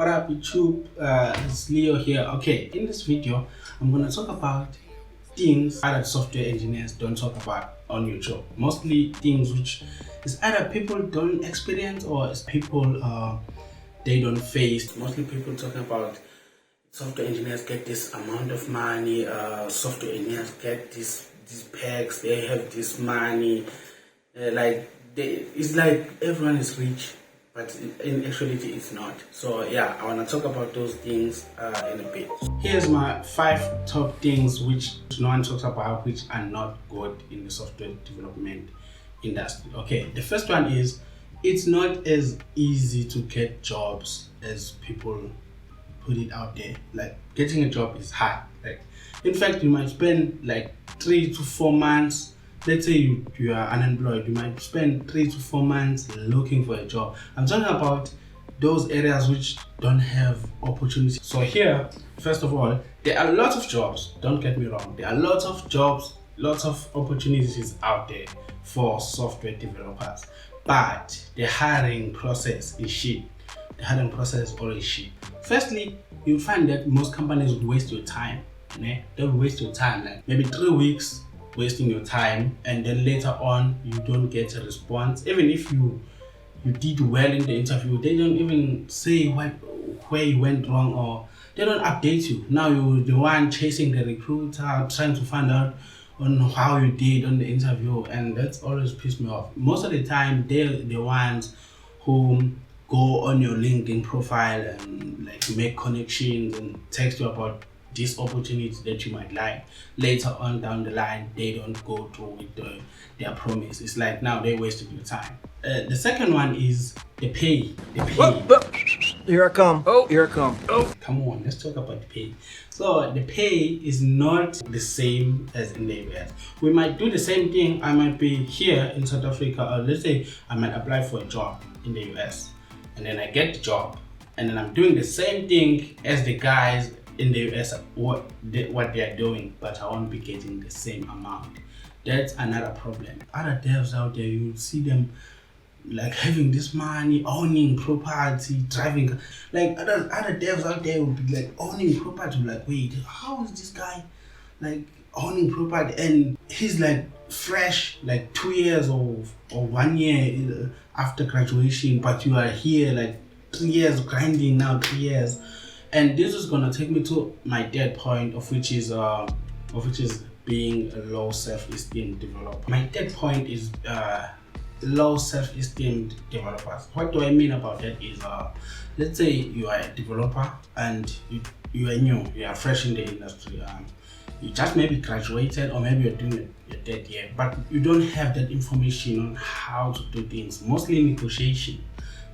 What up YouTube, it's Leo here. Okay, in this video I'm gonna talk about things other software engineers don't talk about on YouTube. Mostly things which is either people don't experience or it's people they don't face. Mostly people talk about software engineers get this amount of money, software engineers get these perks, they have this money, it's like everyone is rich, but in actuality it's not. So yeah, I want to talk about those things in a bit. Here's my 5 top things which no one talks about, which are not good in the software development industry. Okay, the first one is it's not as easy to get jobs as people put it out there. Like, getting a job is hard. Like, in fact, you might spend like 3 to 4 months. Let's say you are unemployed, you might spend 3 to 4 months looking for a job. I'm talking about those areas which don't have opportunity. So here, first of all, there are lots of jobs, don't get me wrong. There are lots of jobs, lots of opportunities out there for software developers. But the hiring process is shit. The hiring process is always shit. Firstly, you'll find that most companies would waste your time. They will waste your time, like maybe 3 weeks wasting your time, and then later on you don't get a response. Even if you did well in the interview, they don't even say where you went wrong, or they don't update you. Now you're the one chasing the recruiter, trying to find out on how you did on the interview, and that's always pissed me off. Most of the time they're the ones who go on your LinkedIn profile and like make connections and text you about this opportunity that you might like. Later on down the line, they don't go through with their promise. It's like now they wasted your time. The second one is the pay. Here I come. Oh, here I come. Oh, come on, let's talk about the pay. So the pay is not the same as in the US. We might do the same thing. I might be here in South Africa, or let's say I might apply for a job in the US, and then I get the job, and then I'm doing the same thing as the guys in the US, what they are doing, but I won't be getting the same amount. That's another problem. Other devs out there, you will see them like having this money, owning property, driving. Like other devs out there will be like owning property. Like, wait, how is this guy like owning property? And he's like fresh, like 2 years or 1 year after graduation, but you are here like 3 years grinding now, 3 years. And this is gonna take me to my third point, of which is being a low self-esteem developer. My third point is low self-esteem developers. What do I mean about that is, let's say you are a developer and you are new, you are fresh in the industry. You just maybe graduated, or maybe you're doing your third year, but you don't have that information on how to do things. Mostly negotiation.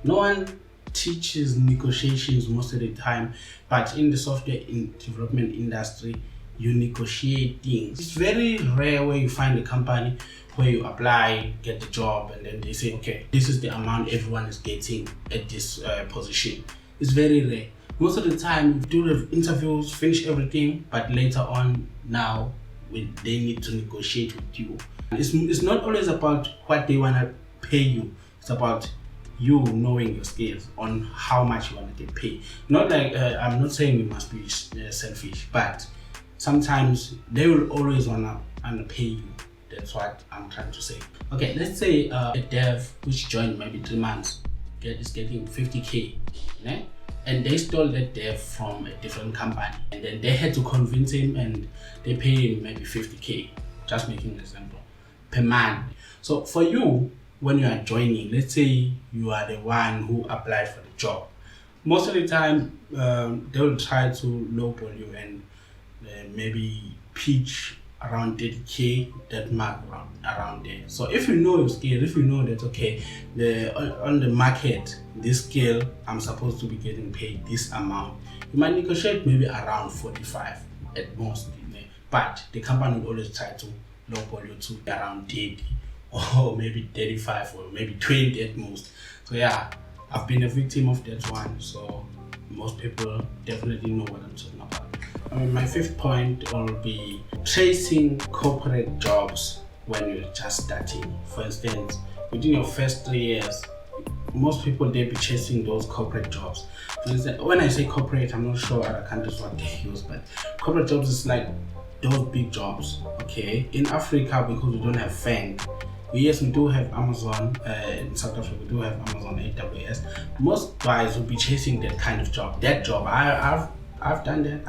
No one teaches negotiations most of the time, but in the software development industry, you negotiate things. It's very rare where you find a company where you apply, get the job, and then they say, okay, this is the amount everyone is getting at this position. It's very rare. Most of the time, you do the interviews, finish everything, but later on, now they need to negotiate with you. It's not always about what they want to pay you. It's about you knowing your skills on how much you want to get paid. Not like I'm not saying you must be selfish, but sometimes they will always wanna pay you. That's what I'm trying to say. Okay, let's say a dev which joined maybe 3 months is getting 50K, and they stole that dev from a different company, and then they had to convince him, and they pay him maybe 50K. Just making an example per month. So for you, when you are joining, let's say you are the one who applied for the job, most of the time they will try to lowball you and maybe pitch around 30K, that mark around there. So if you know your skill, if you know that okay, on the market, this skill I'm supposed to be getting paid this amount, you might negotiate maybe around 45 at most, but the company will always try to lowball you to around 30 or maybe 35 or maybe 20 at most. So yeah, I've been a victim of that one, so most people definitely know what I'm talking about. My 5th point will be chasing corporate jobs when you're just starting. For instance, within your first 3 years, most people they be chasing those corporate jobs. For instance, when I say corporate, I'm not sure other countries what they use, but corporate jobs is like those big jobs. Okay, in Africa, because we don't have Fang. Yes, we do have Amazon. In South Africa, we do have Amazon AWS. Most guys will be chasing that kind of job. That job, I've done that.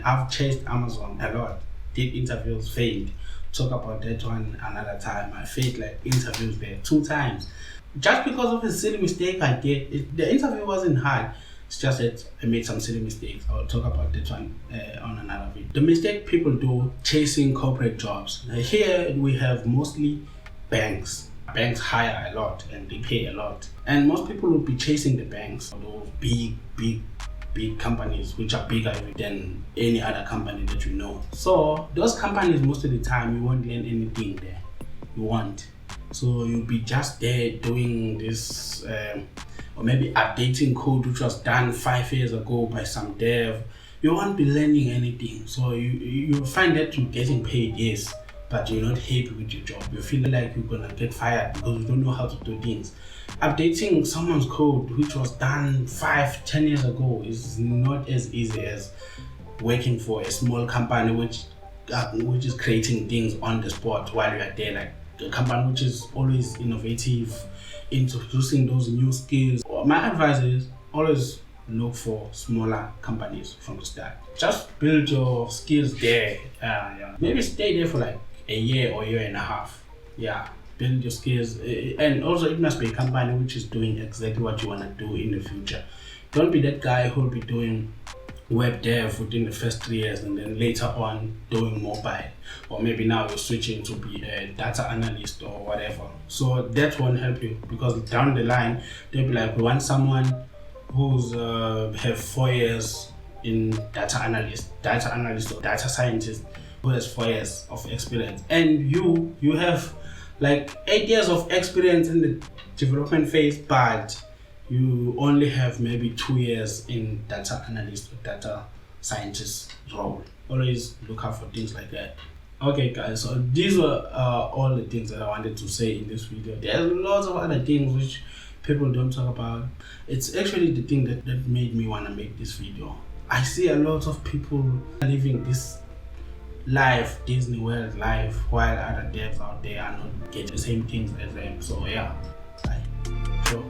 I've chased Amazon a lot. Did interviews, failed. Talk about that one another time. I failed like interviews there 2 times, just because of a silly mistake I did. The interview wasn't hard. It's just that I made some silly mistakes. I'll talk about that one on another video. The mistake people do chasing corporate jobs. Here we have mostly banks. Banks hire a lot and they pay a lot. And most people will be chasing the banks, those big companies which are bigger than any other company that you know. So those companies, most of the time, you won't learn anything there. You won't. So you'll be just there doing this, or maybe updating code which was done 5 years ago by some dev. You won't be learning anything. So you'll find that you're getting paid, yes, but you're not happy with your job. You feel like you're gonna get fired because you don't know how to do things. Updating someone's code which was done 5-10 years ago is not as easy as working for a small company which is creating things on the spot while you are there, like a company which is always innovative, introducing those new skills. My advice is always look for smaller companies from the start. Just build your skills there. Maybe stay there for like a year or 1.5 years. Yeah, build your skills, and also it must be a company which is doing exactly what you want to do in the future. Don't be that guy who will be doing web dev within the first 3 years and then later on doing mobile, or maybe now you're switching to be a data analyst or whatever. So that won't help you, because down the line they'll be like, we want someone who's have 4 years in data analyst or data scientist who has 4 years of experience, and you have like 8 years of experience in the development phase, but you only have maybe 2 years in data analyst or data scientist role. Always look out for things like that. Okay guys, so these were all the things that I wanted to say in this video. There's lots of other things which people don't talk about. It's actually the thing that made me want to make this video. I see a lot of people living this life, Disney World life, while other devs out there are not getting the same things as them. So yeah, bye. Sure.